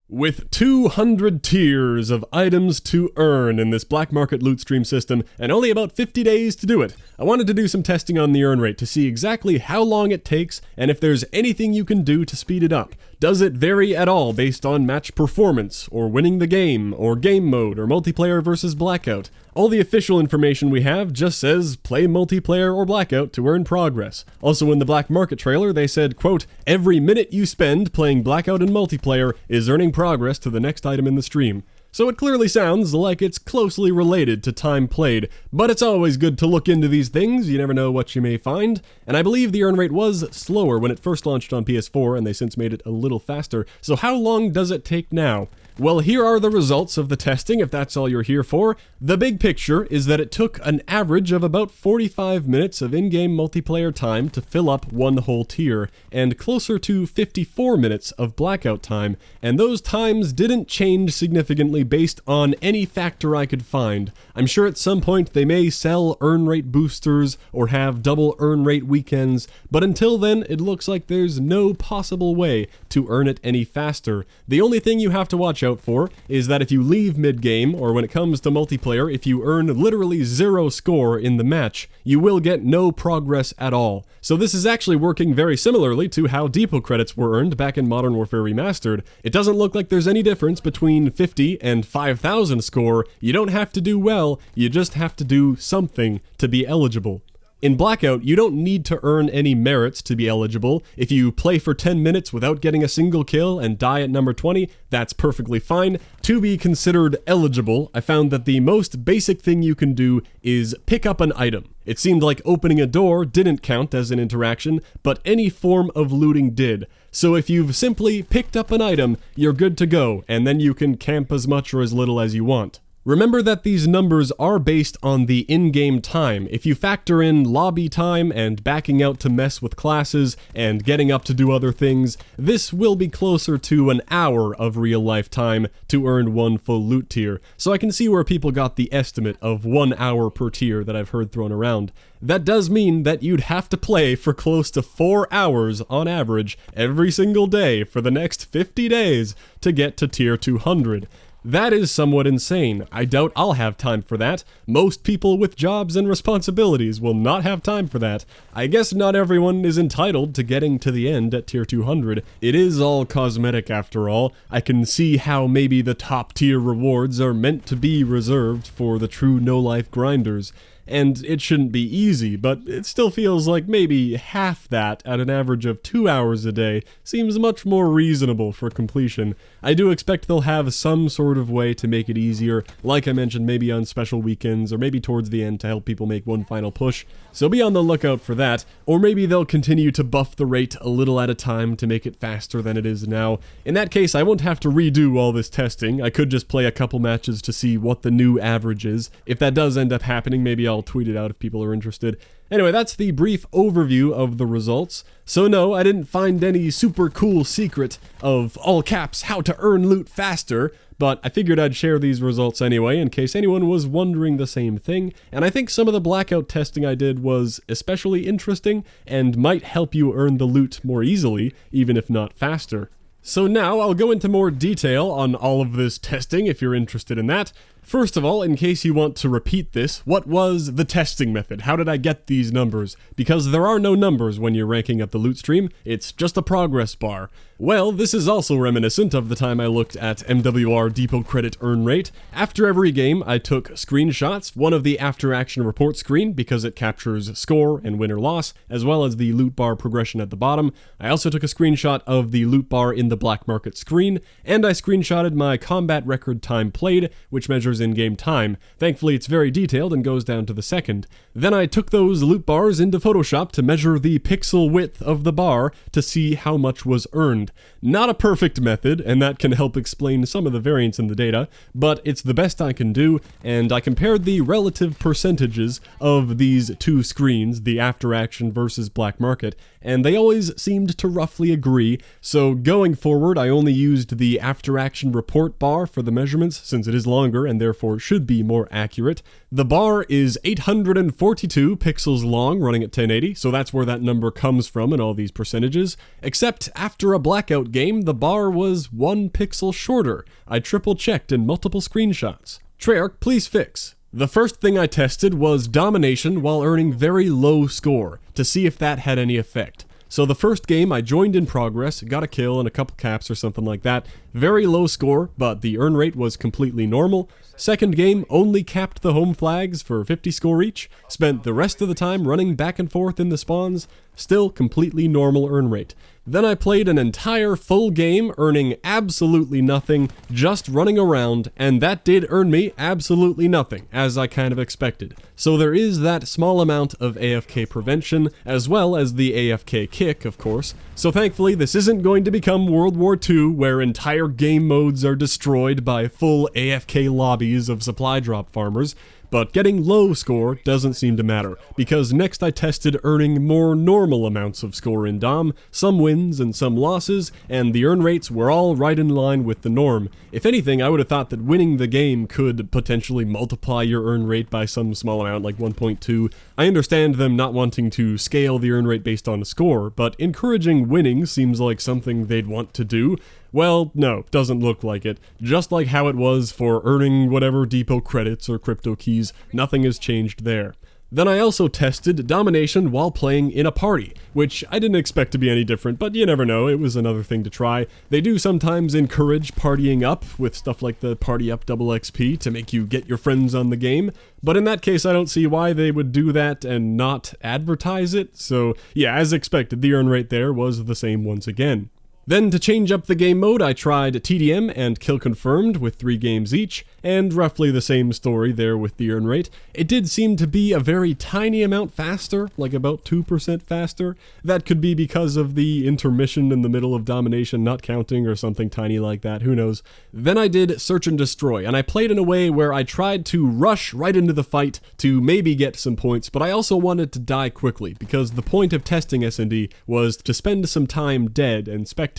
With 200 tiers of items to earn in this black market loot stream system, and only about 50 days to do it, I wanted to do some testing on the earn rate to see exactly how long it takes and if there's anything you can do to speed it up. Does it vary at all based on match performance, or winning the game, or game mode, or multiplayer versus blackout? All the official information we have just says play multiplayer or blackout to earn progress. Also in the black market trailer they said, quote, every minute you spend playing blackout and multiplayer is earning progress to the next item in the stream. So it clearly sounds like it's closely related to time played, but it's always good to look into these things, you never know what you may find, and I believe the earn rate was slower when it first launched on PS4 and they since made it a little faster, so how long does it take now? Well, here are the results of the testing, if that's all you're here for. The big picture is that it took an average of about 45 minutes of in-game multiplayer time to fill up one whole tier, and closer to 54 minutes of blackout time, and those times didn't change significantly based on any factor I could find. I'm sure at some point they may sell earn rate boosters or have double earn rate weekends, but until then it looks like there's no possible way to earn it any faster. The only thing you have to watch out for is that if you leave mid-game, or when it comes to multiplayer, if you earn literally 0 score in the match, you will get no progress at all. So this is actually working very similarly to how depot credits were earned back in Modern Warfare Remastered. It doesn't look like there's any difference between 50 and 5,000 score. You don't have to do well, you just have to do something to be eligible. In Blackout, you don't need to earn any merits to be eligible. If you play for 10 minutes without getting a single kill and die at number 20, that's perfectly fine. To be considered eligible, I found that the most basic thing you can do is pick up an item. It seemed like opening a door didn't count as an interaction, but any form of looting did. So if you've simply picked up an item, you're good to go, and then you can camp as much or as little as you want. Remember that these numbers are based on the in-game time. If you factor in lobby time and backing out to mess with classes and getting up to do other things, this will be closer to an hour of real-life time to earn one full loot tier. So I can see where people got the estimate of 1 hour per tier that I've heard thrown around. That does mean that you'd have to play for close to 4 hours on average every single day for the next 50 days to get to tier 200. That is somewhat insane. I doubt I'll have time for that. Most people with jobs and responsibilities will not have time for that. I guess not everyone is entitled to getting to the end at tier 200. It is all cosmetic after all. I can see how maybe the top tier rewards are meant to be reserved for the true no-life grinders. And it shouldn't be easy, but it still feels like maybe half that at an average of 2 hours a day seems much more reasonable for completion. I do expect they'll have some sort of way to make it easier, like I mentioned, maybe on special weekends, or maybe towards the end to help people make one final push, so be on the lookout for that, or maybe they'll continue to buff the rate a little at a time to make it faster than it is now. In that case, I won't have to redo all this testing. I could just play a couple matches to see what the new average is. If that does end up happening, maybe I'll tweet it out if people are interested. Anyway, that's the brief overview of the results. So no, I didn't find any super cool secret of, all caps, how to earn loot faster, but I figured I'd share these results anyway in case anyone was wondering the same thing, and I think some of the blackout testing I did was especially interesting and might help you earn the loot more easily, even if not faster. So now I'll go into more detail on all of this testing if you're interested in that. First of all, in case you want to repeat this, what was the testing method? How did I get these numbers? Because there are no numbers when you're ranking up the loot stream, it's just a progress bar. Well, this is also reminiscent of the time I looked at MWR depot credit earn rate. After every game, I took screenshots, one of the after action report screen because it captures score and win or loss, as well as the loot bar progression at the bottom. I also took a screenshot of the loot bar in the black market screen, and I screenshotted my combat record time played, which measures in-game time. Thankfully, it's very detailed and goes down to the second. Then I took those loot bars into Photoshop to measure the pixel width of the bar to see how much was earned. Not a perfect method, and that can help explain some of the variance in the data, but it's the best I can do, and I compared the relative percentages of these two screens, the after action versus black market, and they always seemed to roughly agree, so going forward I only used the after action report bar for the measurements since it is longer and therefore should be more accurate. The bar is 842 pixels long, running at 1080, so that's where that number comes from in all these percentages. Except after a Blackout game, the bar was 1 pixel shorter. I triple checked in multiple screenshots. Treyarch, please fix. The first thing I tested was Domination while earning very low score, to see if that had any effect. So the first game I joined in progress, got a kill and a couple caps or something like that. Very low score, but the earn rate was completely normal. Second game only capped the home flags for 50 score each, spent the rest of the time running back and forth in the spawns, still completely normal earn rate. Then I played an entire full game earning absolutely nothing, just running around, and that did earn me absolutely nothing, as I kind of expected. So there is that small amount of AFK prevention, as well as the AFK kick, of course. So thankfully this isn't going to become World War II, where entire game modes are destroyed by full AFK lobbies of supply drop farmers. But getting low score doesn't seem to matter, because next I tested earning more normal amounts of score in Dom, some wins and some losses, and the earn rates were all right in line with the norm. If anything, I would have thought that winning the game could potentially multiply your earn rate by some small amount, like 1.2. I understand them not wanting to scale the earn rate based on a score, but encouraging winning seems like something they'd want to do. Well, no, doesn't look like it. Just like how it was for earning whatever depot credits or crypto keys, nothing has changed there. Then I also tested Domination while playing in a party, which I didn't expect to be any different, but you never know, it was another thing to try. They do sometimes encourage partying up with stuff like the Party Up Double XP to make you get your friends on the game, but in that case I don't see why they would do that and not advertise it, so yeah, as expected, the earn rate there was the same once again. Then to change up the game mode, I tried TDM and Kill Confirmed with 3 games each, and roughly the same story there with the earn rate. It did seem to be a very tiny amount faster, like about 2% faster. That could be because of the intermission in the middle of Domination not counting or something tiny like that, who knows. Then I did Search and Destroy, and I played in a way where I tried to rush right into the fight to maybe get some points, but I also wanted to die quickly, because the point of testing S&D was to spend some time dead and spectating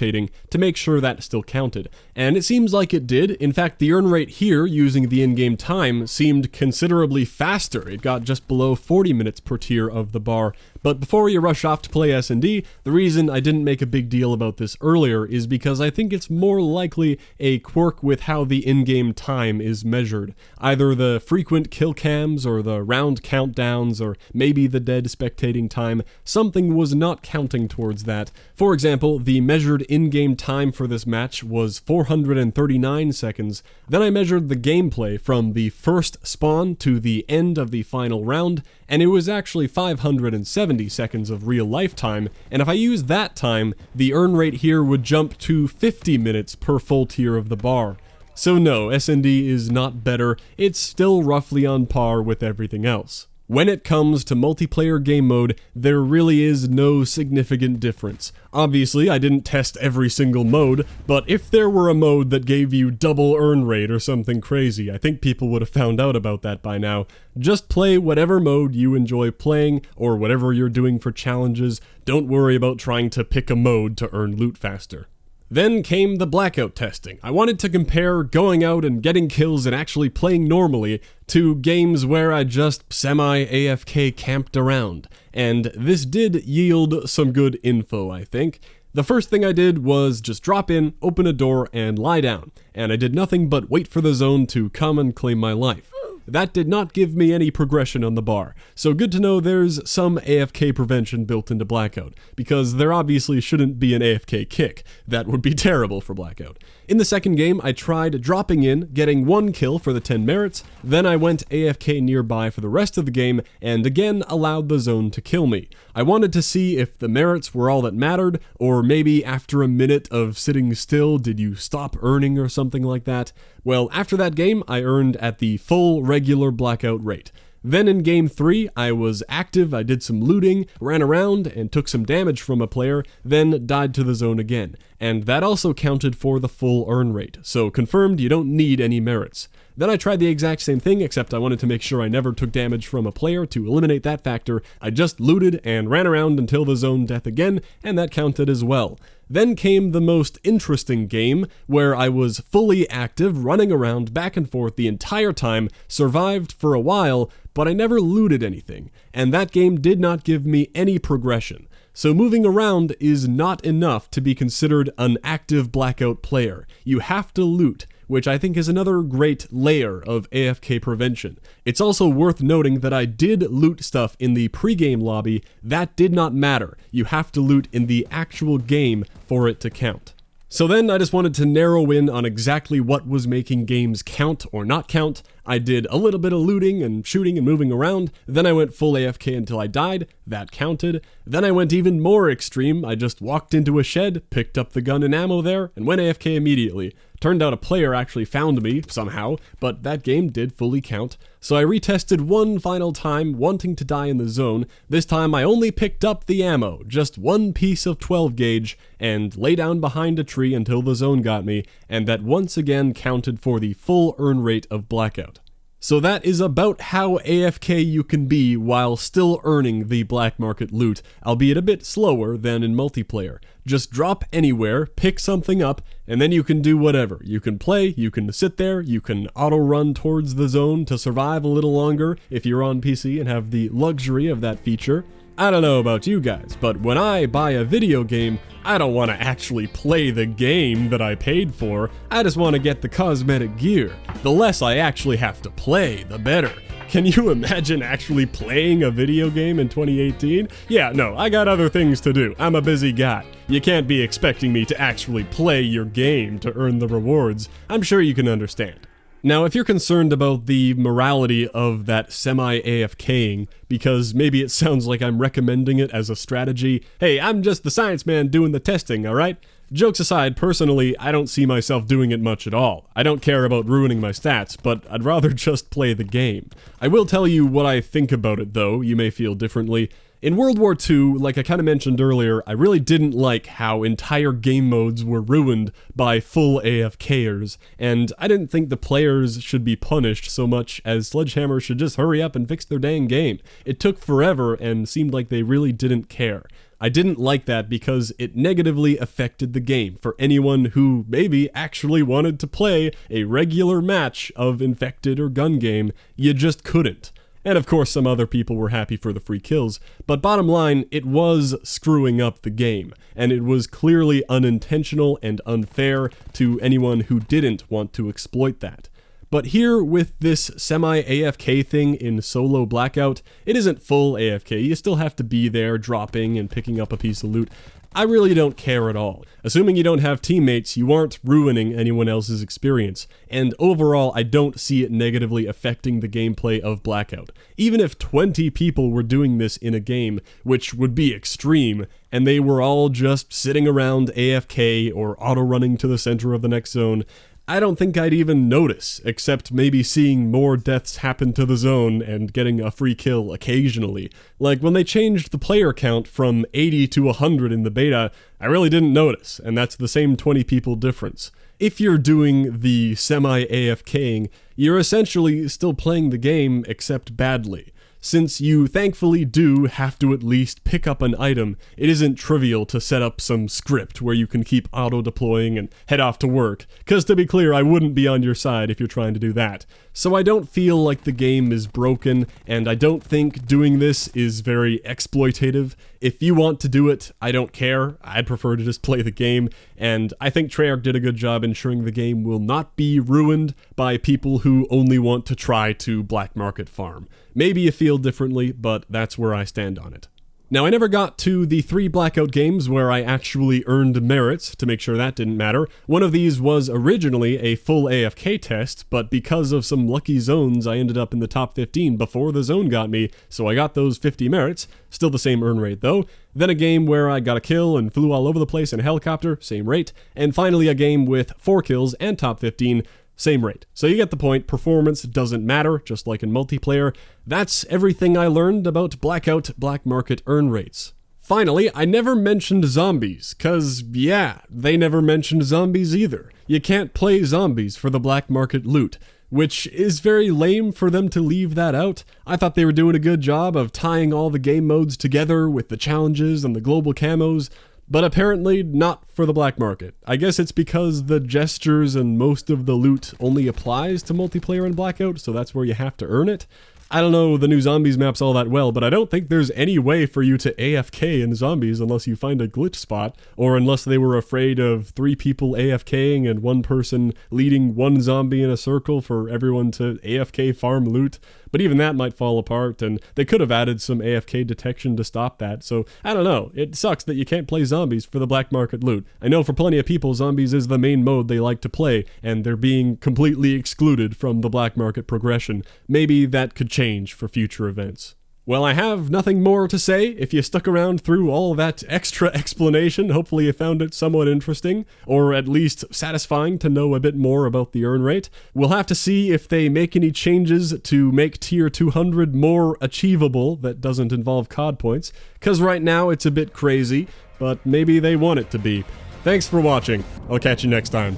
to make sure that still counted. And it seems like it did. In fact, the earn rate here, using the in-game time, seemed considerably faster. It got just below 40 minutes per tier of the bar. But before you rush off to play S&D, the reason I didn't make a big deal about this earlier is because I think it's more likely a quirk with how the in-game time is measured. Either the frequent kill cams or the round countdowns or maybe the dead spectating time, something was not counting towards that. For example, the measured in-game time for this match was 439 seconds. Then I measured the gameplay from the first spawn to the end of the final round, and it was actually 570 seconds of real life time, and if I use that time, the earn rate here would jump to 50 minutes per full tier of the bar. So no, S&D is not better, it's still roughly on par with everything else. When it comes to multiplayer game mode, there really is no significant difference. Obviously, I didn't test every single mode, but if there were a mode that gave you double earn rate or something crazy, I think people would have found out about that by now. Just play whatever mode you enjoy playing, or whatever you're doing for challenges. Don't worry about trying to pick a mode to earn loot faster. Then came the Blackout testing. I wanted to compare going out and getting kills and actually playing normally to games where I just semi-AFK camped around, and this did yield some good info, I think. The first thing I did was just drop in, open a door, and lie down, and I did nothing but wait for the zone to come and claim my life. That did not give me any progression on the bar, so good to know there's some AFK prevention built into Blackout, because there obviously shouldn't be an AFK kick. That would be terrible for Blackout. In the second game, I tried dropping in, getting 1 kill for the 10 merits, then I went AFK nearby for the rest of the game, and again allowed the zone to kill me. I wanted to see if the merits were all that mattered, or maybe after a minute of sitting still, did you stop earning or something like that? Well, after that game, I earned at the full regular Blackout rate. Then in game 3, I was active, I did some looting, ran around, and took some damage from a player, then died to the zone again. And that also counted for the full earn rate, so confirmed you don't need any merits. Then I tried the exact same thing, except I wanted to make sure I never took damage from a player to eliminate that factor. I just looted and ran around until the zone death again, and that counted as well. Then came the most interesting game, where I was fully active, running around back and forth the entire time, survived for a while, but I never looted anything, and that game did not give me any progression. So moving around is not enough to be considered an active Blackout player. You have to loot, which I think is another great layer of AFK prevention. It's also worth noting that I did loot stuff in the pregame lobby. That did not matter. You have to loot in the actual game for it to count. So then I just wanted to narrow in on exactly what was making games count or not count. I did a little bit of looting and shooting and moving around, then I went full AFK until I died, that counted. Then I went even more extreme, I just walked into a shed, picked up the gun and ammo there, and went AFK immediately. Turned out a player actually found me, somehow, but that game did fully count. So I retested one final time, wanting to die in the zone. This time I only picked up the ammo, just one piece of 12 gauge, and lay down behind a tree until the zone got me, and that once again counted for the full earn rate of Blackout. So that is about how AFK you can be while still earning the black market loot, albeit a bit slower than in multiplayer. Just drop anywhere, pick something up, and then you can do whatever. You can play, you can sit there, you can auto-run towards the zone to survive a little longer if you're on PC and have the luxury of that feature. I don't know about you guys, but when I buy a video game, I don't want to actually play the game that I paid for. I just want to get the cosmetic gear. The less I actually have to play, the better. Can you imagine actually playing a video game in 2018? Yeah, no, I got other things to do. I'm a busy guy. You can't be expecting me to actually play your game to earn the rewards. I'm sure you can understand. Now, if you're concerned about the morality of that semi-AFKing, because maybe it sounds like I'm recommending it as a strategy, hey, I'm just the science man doing the testing, alright? Jokes aside, personally, I don't see myself doing it much at all. I don't care about ruining my stats, but I'd rather just play the game. I will tell you what I think about it, though. You may feel differently. In World War II, like I kind of mentioned earlier, I really didn't like how entire game modes were ruined by full AFKers, and I didn't think the players should be punished so much as Sledgehammer should just hurry up and fix their dang game. It took forever and seemed like they really didn't care. I didn't like that because it negatively affected the game for anyone who maybe actually wanted to play a regular match of Infected or Gun Game. You just couldn't. And of course some other people were happy for the free kills, but bottom line, it was screwing up the game, and it was clearly unintentional and unfair to anyone who didn't want to exploit that. But here with this semi-AFK thing in solo Blackout, it isn't full AFK, you still have to be there dropping and picking up a piece of loot. I really don't care at all. Assuming you don't have teammates, you aren't ruining anyone else's experience, and overall I don't see it negatively affecting the gameplay of Blackout. Even if 20 people were doing this in a game, which would be extreme, and they were all just sitting around AFK or auto-running to the center of the next zone, I don't think I'd even notice, except maybe seeing more deaths happen to the zone and getting a free kill occasionally. Like when they changed the player count from 80 to 100 in the beta, I really didn't notice, and that's the same 20 people difference. If you're doing the semi-AFKing, you're essentially still playing the game, except badly. Since you thankfully do have to at least pick up an item, it isn't trivial to set up some script where you can keep auto-deploying and head off to work, cause to be clear, I wouldn't be on your side if you're trying to do that. So I don't feel like the game is broken, and I don't think doing this is very exploitative. If you want to do it, I don't care. I'd prefer to just play the game, and I think Treyarch did a good job ensuring the game will not be ruined by people who only want to try to black market farm. Maybe you feel differently, but that's where I stand on it. Now, I never got to the 3 Blackout games where I actually earned merits, to make sure that didn't matter. One of these was originally a full AFK test, but because of some lucky zones, I ended up in the top 15 before the zone got me, so I got those 50 merits. Still the same earn rate though. Then a game where I got a kill and flew all over the place in a helicopter, same rate. And finally a game with 4 kills and top 15, same rate. So you get the point, performance doesn't matter, just like in multiplayer. That's everything I learned about Blackout black market earn rates. Finally, I never mentioned zombies, cause yeah, they never mentioned zombies either. You can't play zombies for the black market loot, which is very lame for them to leave that out. I thought they were doing a good job of tying all the game modes together with the challenges and the global camos, but apparently not for the black market. I guess it's because the gestures and most of the loot only applies to multiplayer and Blackout, so that's where you have to earn it. I don't know the new zombies maps all that well, but I don't think there's any way for you to AFK in zombies unless you find a glitch spot, or unless they were afraid of 3 people AFKing and 1 person leading 1 zombie in a circle for everyone to AFK farm loot. But even that might fall apart, and they could have added some AFK detection to stop that, so I don't know. It sucks that you can't play zombies for the black market loot. I know for plenty of people, zombies is the main mode they like to play, and they're being completely excluded from the black market progression. Maybe that could change for future events. Well, I have nothing more to say. If you stuck around through all that extra explanation, hopefully you found it somewhat interesting, or at least satisfying to know a bit more about the earn rate. We'll have to see if they make any changes to make tier 200 more achievable that doesn't involve COD points, because right now it's a bit crazy, but maybe they want it to be. Thanks for watching. I'll catch you next time.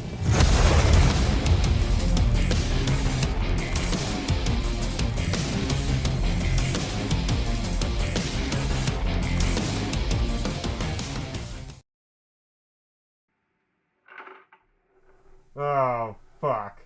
Oh, fuck.